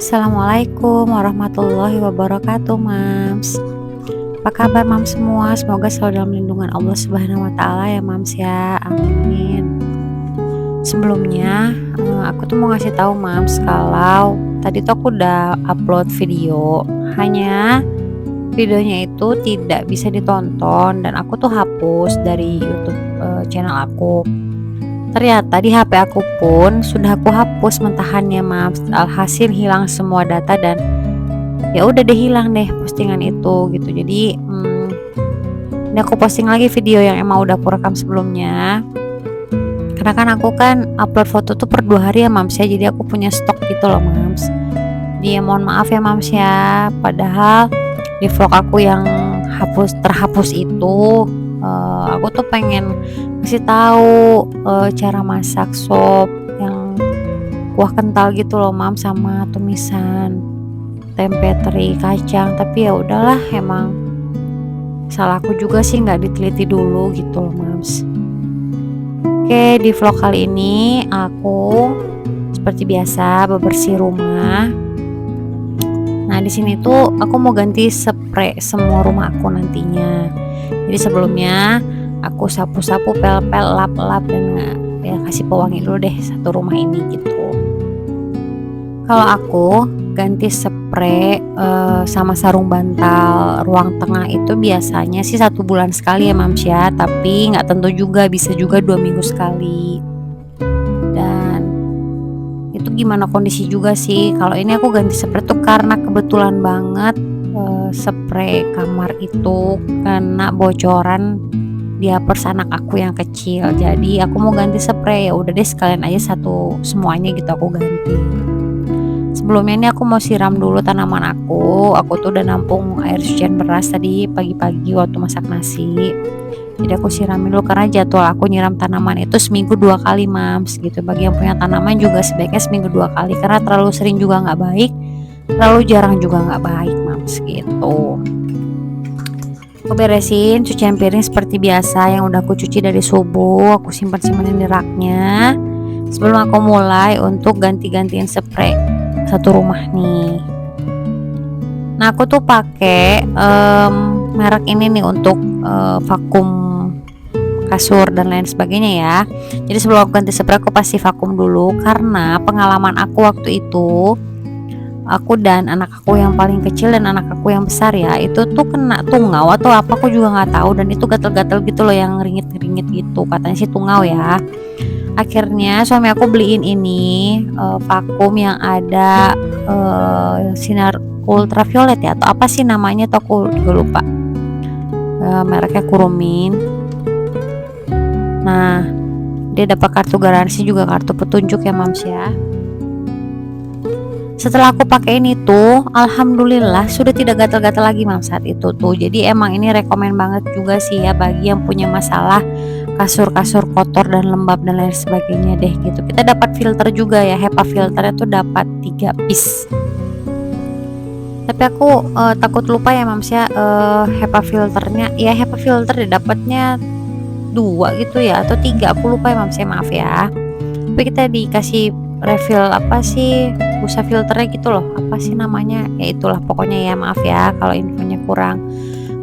Assalamualaikum warahmatullahi wabarakatuh, Mams. Apa kabar, Mams semua? Semoga selalu dalam lindungan Allah Subhanahu wa taala ya, Mams ya. Amin. Sebelumnya, aku tuh mau ngasih tahu Mams kalau tadi tuh aku udah upload video. Hanya videonya itu tidak bisa ditonton dan aku tuh hapus dari YouTube channel aku. Ternyata di HP aku pun sudah aku hapus mentahannya, Mams. Alhasil hilang semua data dan ya udah deh, hilang deh postingan itu gitu. Jadi ini aku posting lagi video yang emang udah aku rekam sebelumnya. Karena kan aku upload foto tuh per 2 hari ya, Mams ya. Jadi aku punya stok gitu loh, Mams. Jadi ya mohon maaf ya, Mams ya. Padahal di vlog aku yang terhapus itu aku tuh pengen kasih tahu cara masak sop yang kuah kental gitu loh, Mam, sama tumisan tempe teri kacang. Tapi ya udahlah, emang salahku juga sih nggak diteliti dulu gitu loh, Mams. Oke, di vlog kali ini aku seperti biasa bebersih rumah. Nah, di sini tuh aku mau ganti spray semua rumah aku nantinya. Jadi sebelumnya aku sapu-sapu, pel-pel, lap-lap dan ya kasih pewangi dulu deh satu rumah ini gitu. Kalau aku ganti spray sama sarung bantal ruang tengah itu biasanya sih 1 bulan sekali ya, Mams ya. Tapi nggak tentu juga, bisa juga 2 minggu sekali. Dan itu gimana kondisi juga sih. Kalau ini aku ganti spray tuh karena kebetulan banget spray kamar itu kena bocoran di pers anak aku yang kecil. Jadi aku mau ganti spray, ya udah deh sekalian aja semuanya gitu aku ganti. Sebelumnya ini aku mau siram dulu tanaman aku. Aku tuh udah nampung air cucian beras tadi pagi-pagi waktu masak nasi. Jadi aku siramin dulu karena jadwal aku nyiram tanaman itu seminggu 2 kali, Mams gitu. Bagi yang punya tanaman juga sebaiknya seminggu 2 kali karena terlalu sering juga nggak baik, terlalu jarang juga nggak baik, Mams gitu. Aku beresin cucian piring seperti biasa yang udah aku cuci dari subuh. Aku simpan-simpanin di raknya sebelum aku mulai untuk ganti-gantiin spray satu rumah nih. Nah, aku tuh pakai merek ini nih untuk vakum kasur dan lain sebagainya ya. Jadi sebelum aku ganti spray aku pasti vakum dulu karena pengalaman aku waktu itu, aku dan anak aku yang paling kecil dan anak aku yang besar ya, itu tuh kena tungau atau apa aku juga nggak tahu, dan itu gatel-gatel gitu loh yang ringit-ringit gitu, katanya sih tungau ya. Akhirnya suami aku beliin ini vakum yang ada sinar ultraviolet ya, atau apa sih namanya tuh aku juga lupa, mereknya Kurumin. Nah, dia dapat kartu garansi juga kartu petunjuk ya, Mams ya. Setelah aku pakai ini tuh, alhamdulillah sudah tidak gatal-gatal lagi, Mams, saat itu tuh. Jadi emang ini rekomen banget juga sih ya bagi yang punya masalah kasur-kasur kotor dan lembab dan lain sebagainya deh gitu. Kita dapat filter juga ya, HEPA filternya tuh dapat 3 piece. Tapi aku takut lupa ya, Mams ya, HEPA filternya ya, HEPA filter dapatnya 2 gitu ya atau 3, aku lupa ya, Mams ya, maaf ya. Tapi kita dikasih refill apa sih, busa filternya gitu loh, apa sih namanya ya, itulah pokoknya ya, maaf ya kalau infonya kurang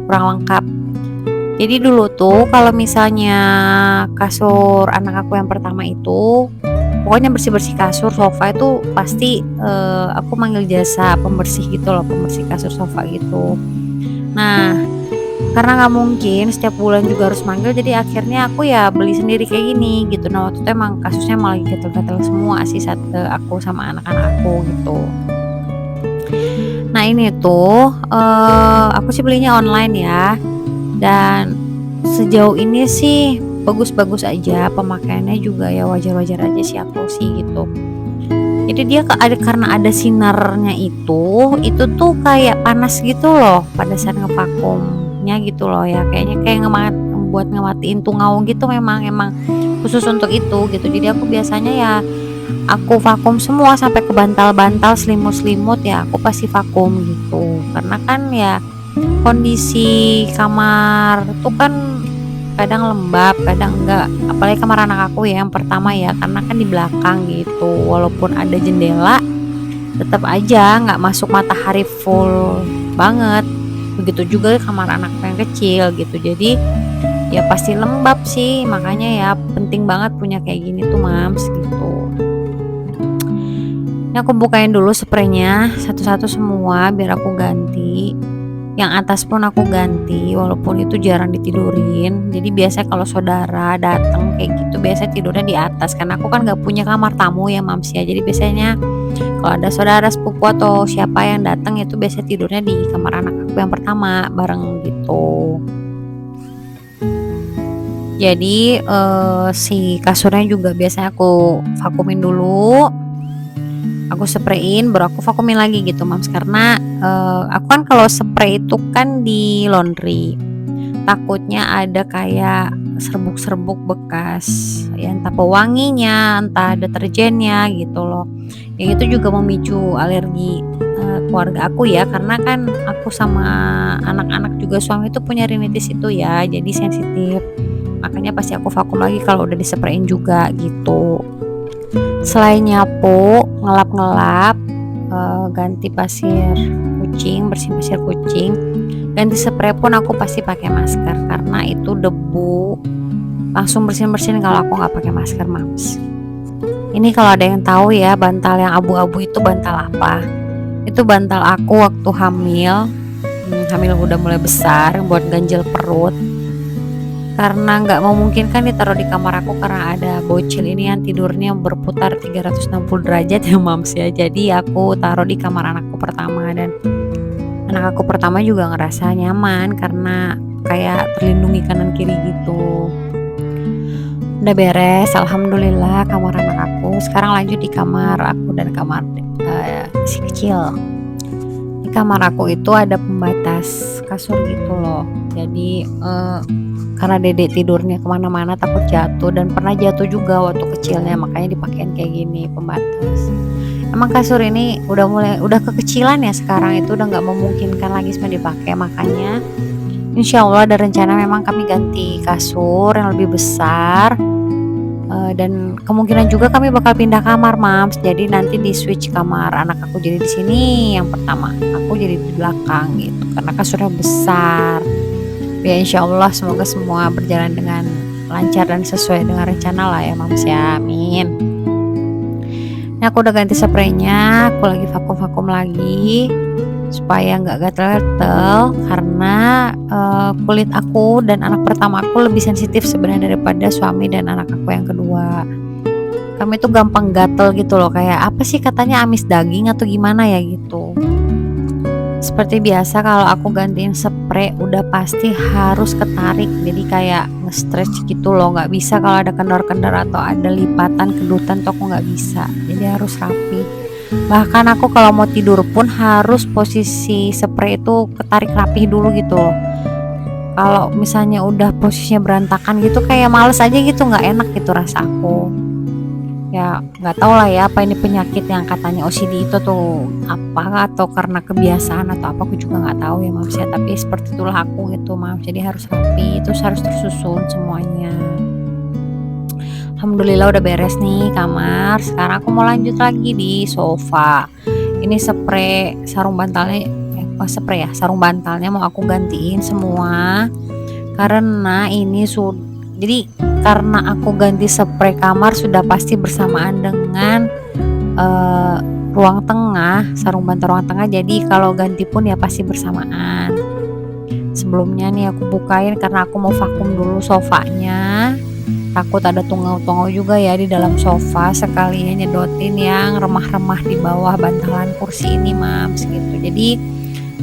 lengkap. Jadi dulu tuh kalau misalnya kasur anak aku yang pertama itu, pokoknya bersih-bersih kasur sofa itu pasti aku manggil jasa pembersih gitu loh, pembersih kasur sofa gitu. Nah, karena nggak mungkin setiap bulan juga harus manggil, jadi akhirnya aku ya beli sendiri kayak gini gitu. Nah, waktu itu emang kasusnya malah gatel-gatel semua sih saat aku sama anak-anak aku gitu. Nah, ini tuh aku sih belinya online ya, dan sejauh ini sih bagus-bagus aja, pemakaiannya juga ya wajar-wajar aja sih aku sih gitu. Jadi dia karena ada sinarnya itu tuh kayak panas gitu loh pada saat ngevakumnya gitu loh ya, kayaknya kayak buat ngematiin tungau gitu, emang khusus untuk itu gitu. Jadi aku biasanya ya aku vakum semua sampai ke bantal-bantal, selimut-selimut ya aku pasti vakum gitu. Karena kan ya kondisi kamar tuh kan kadang lembab, kadang enggak. Apalagi kamar anak aku ya yang pertama ya, karena kan di belakang gitu. Walaupun ada jendela, tetap aja nggak masuk matahari full banget. Begitu juga kamar anakku yang kecil gitu. Jadi ya pasti lembab sih, makanya ya penting banget punya kayak gini tuh mams gitu. Ini aku bukain dulu spraynya satu-satu semua biar aku ganti. Yang atas pun aku ganti, walaupun itu jarang ditidurin. Jadi biasanya kalau saudara datang kayak gitu biasanya tidurnya di atas, karena aku kan nggak punya kamar tamu ya mams ya. Jadi biasanya kalau ada saudara sepupu atau siapa yang datang itu biasanya tidurnya di kamar anak aku yang pertama bareng gitu. Jadi si kasurnya juga biasanya aku vakumin dulu, aku sprayin baru aku vakumin lagi gitu mams, karena aku kan kalau spray itu kan di laundry takutnya ada kayak serbuk-serbuk bekas ya, entah pewanginya entah deterjennya gitu loh. Ya itu juga memicu alergi keluarga aku ya, karena kan aku sama anak-anak juga suami itu punya rinitis itu ya, jadi sensitif. Makanya pasti aku vakum lagi kalau udah disprayin juga gitu. Selain nyapu, ngelap-ngelap, ganti pasir kucing, bersihin pasir kucing, ganti spray pun aku pasti pakai masker karena itu debu langsung bersihin kalau aku nggak pakai masker mams. Ini kalau ada yang tahu ya, bantal yang abu-abu itu bantal apa? Itu bantal aku waktu hamil, hamil udah mulai besar buat ganjel perut. Karena nggak memungkinkan ditaruh di kamar aku karena ada bocil ini yang tidurnya berputar 360 derajat ya mams ya. Jadi aku taruh di kamar anakku pertama, dan anak aku pertama juga ngerasa nyaman karena kayak terlindungi kanan kiri gitu. Udah beres, alhamdulillah kamar anak aku. Sekarang lanjut di kamar aku dan kamar si kecil. Di kamar aku itu ada pembatas kasur gitu loh. Jadi karena dedek tidurnya kemana-mana takut jatuh, dan pernah jatuh juga waktu kecilnya, makanya dipakein kayak gini pembatas. Emang kasur ini udah kekecilan ya sekarang, itu udah nggak memungkinkan lagi sebenarnya dipakai, makanya insya Allah ada rencana memang kami ganti kasur yang lebih besar. Dan kemungkinan juga kami bakal pindah kamar mams, jadi nanti di switch kamar anak aku jadi di sini yang pertama, aku jadi di belakang gitu karena kasurnya besar. Ya insya Allah semoga semua berjalan dengan lancar dan sesuai dengan rencana lah ya mams ya, amin. Ini aku udah ganti spraynya, aku lagi vakum lagi supaya nggak gatel-gatel, karena kulit aku dan anak pertama aku lebih sensitif sebenarnya daripada suami dan anak aku yang kedua. Kami tuh gampang gatel gitu loh, kayak apa sih katanya amis daging atau gimana ya gitu. Seperti biasa kalau aku gantiin spray udah pasti harus ketarik, jadi kayak nge-stretch gitu loh, nggak bisa kalau ada kendor-kendor atau ada lipatan kedutan tuh aku nggak bisa, jadi harus rapi. Bahkan aku kalau mau tidur pun harus posisi spray itu ketarik rapi dulu gitu loh. Kalau misalnya udah posisinya berantakan gitu kayak males aja gitu, nggak enak gitu rasa aku. Ya nggak tahu lah ya apa ini penyakit yang katanya OCD itu tuh apa, atau karena kebiasaan atau apa, aku juga nggak tahu ya mams ya, tapi seperti itulah aku gitu mams, jadi harus rapi, terus harus tersusun semuanya. Alhamdulillah udah beres nih kamar. Sekarang aku mau lanjut lagi di sofa. Ini spray sarung bantalnya spray ya, sarung bantalnya mau aku gantiin semua karena ini jadi karena aku ganti spray kamar sudah pasti bersamaan dengan ruang tengah, sarung bantal ruang tengah, jadi kalau ganti pun ya pasti bersamaan. Sebelumnya nih aku bukain karena aku mau vakum dulu sofanya, takut ada tungau-tungau juga ya di dalam sofa, sekalian nyedotin yang remah-remah di bawah bantalan kursi ini mams gitu. Jadi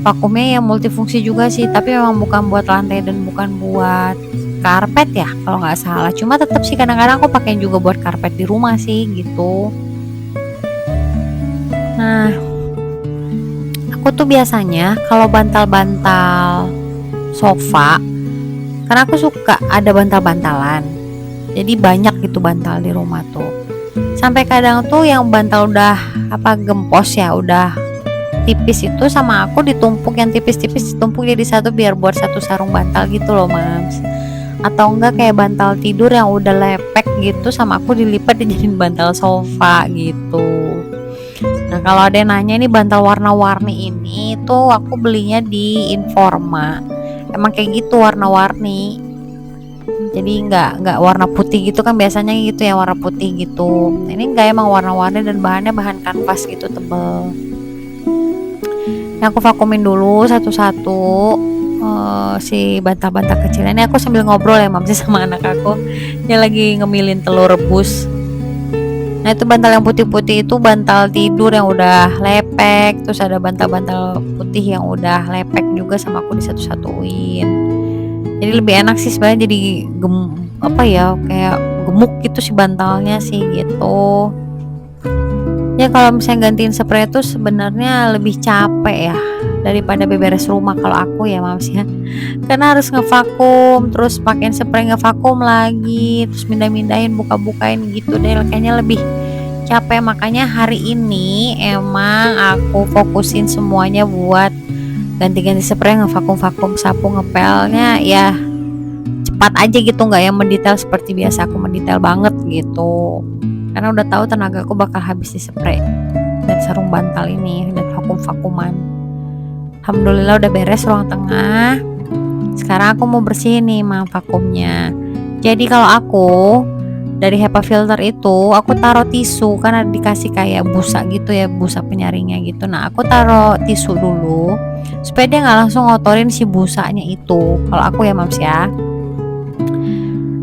vakumnya ya multifungsi juga sih, tapi memang bukan buat lantai dan bukan buat karpet ya kalau nggak salah, cuma tetap sih kadang-kadang aku pakai juga buat karpet di rumah sih gitu. Nah aku tuh biasanya kalau bantal-bantal sofa, karena aku suka ada bantal-bantalan, jadi banyak gitu bantal di rumah tuh, sampai kadang tuh yang bantal udah gempos ya, udah tipis itu sama aku ditumpuk, yang tipis-tipis ditumpuk jadi satu biar buat satu sarung bantal gitu loh mams. Atau enggak kayak bantal tidur yang udah lepek gitu sama aku dilipat dijadiin bantal sofa gitu. Nah, kalau ada yang nanya, ini bantal warna-warni ini tuh aku belinya di Informa. Emang kayak gitu warna-warni. Jadi nggak warna putih gitu kan, biasanya gitu ya warna putih gitu. Ini enggak, emang warna-warni dan bahannya bahan kanvas gitu tebel. Ini aku vakumin dulu satu-satu si bantal-bantal kecilnya. Ini aku sambil ngobrol ya Mamsi sama anak aku. Dia lagi ngemilin telur rebus. Nah, itu bantal yang putih-putih itu bantal tidur yang udah lepek, terus ada bantal-bantal putih yang udah lepek juga sama aku disatu-satuin. Jadi lebih enak sih sebenarnya, jadi apa ya, kayak gemuk gitu si bantalnya sih gitu. Ya kalau misalnya gantiin spray itu sebenarnya lebih capek ya daripada beberes rumah kalau aku ya Mams ya. Karena harus ngevakum, terus pakein spray ngevakum lagi, terus mindah-mindahin, buka-bukain gitu deh, kayaknya lebih capek. Makanya hari ini emang aku fokusin semuanya buat ganti-ganti spray, ngevakum-vakum, sapu ngepelnya ya cepat aja gitu, nggak yang mendetail seperti biasa aku mendetail banget gitu. Karena udah tahu tenaga aku bakal habis di spray dan sarung bantal ini dan vakum-vakuman. Alhamdulillah udah beres ruang tengah. Sekarang aku mau bersihin nih vakumnya. Jadi kalau aku dari HEPA filter itu aku taruh tisu, karena dikasih kayak busa gitu ya, busa penyaringnya gitu. Nah, aku taruh tisu dulu supaya dia nggak langsung ngotorin si busanya itu. Kalau aku ya Mams ya.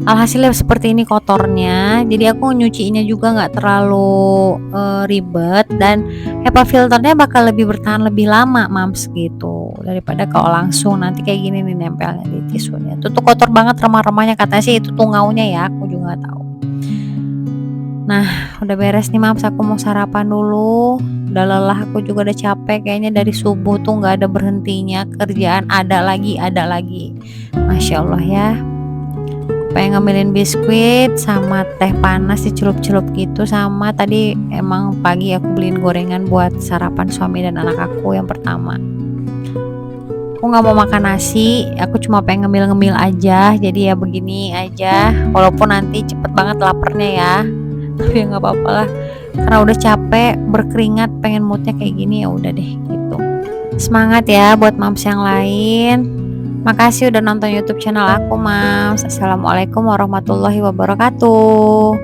Alhasilnya seperti ini kotornya, jadi aku nyucinya juga nggak terlalu ribet, dan HEPA filternya bakal lebih bertahan lebih lama Mams gitu, daripada kalau langsung nanti kayak gini nih nempelnya di tisunya. Itu tuh kotor banget remah-remahnya, katanya sih itu tungaunya ya, aku juga nggak tahu. Nah, udah beres nih Mams, aku mau sarapan dulu. Udah lelah, aku juga udah capek kayaknya, dari subuh tuh nggak ada berhentinya, kerjaan ada lagi. Masya Allah ya. Pengen ngambilin biskuit sama teh panas dicelup-celup gitu, sama tadi emang pagi aku beliin gorengan buat sarapan suami dan anak aku yang pertama. Aku nggak mau makan nasi, aku cuma pengen ngemil-ngemil aja, jadi ya begini aja, walaupun nanti cepet banget laparnya ya, tapi ya nggak apa-apa lah, karena udah capek berkeringat, pengen moodnya kayak gini, ya udah deh gitu. Semangat ya buat Mams yang lain. Makasih udah nonton YouTube channel aku, Mams. Assalamualaikum warahmatullahi wabarakatuh.